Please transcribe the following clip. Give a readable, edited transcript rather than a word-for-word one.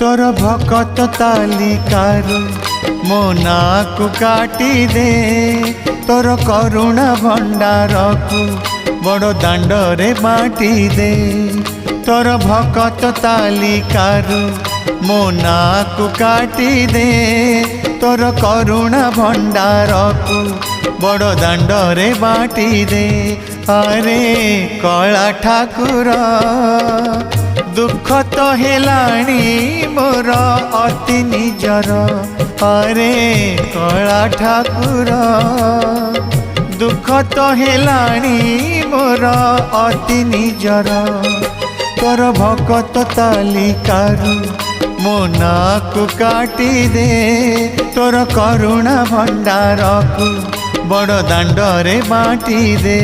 तोर भकत तालिकारु मो नाकु काटी दे तोर करुणा भंडार को बड़ दांड रे बाटी दे तोर भकत तालिकारु मो नाकु काटी दे तोर करुणा भंडार को बड़ दांड रे बाटी दे। अरे कला ठाकुर दुख तो हेलाणी मोर अति निजर। अरे कला ठाकुर दुख तो हेलाणी मोर अति निजर। तोर भकत तालिकारु मो नाकु काटी दे तोर करुणा भंडार को बड़ दांड रे बाटी दे।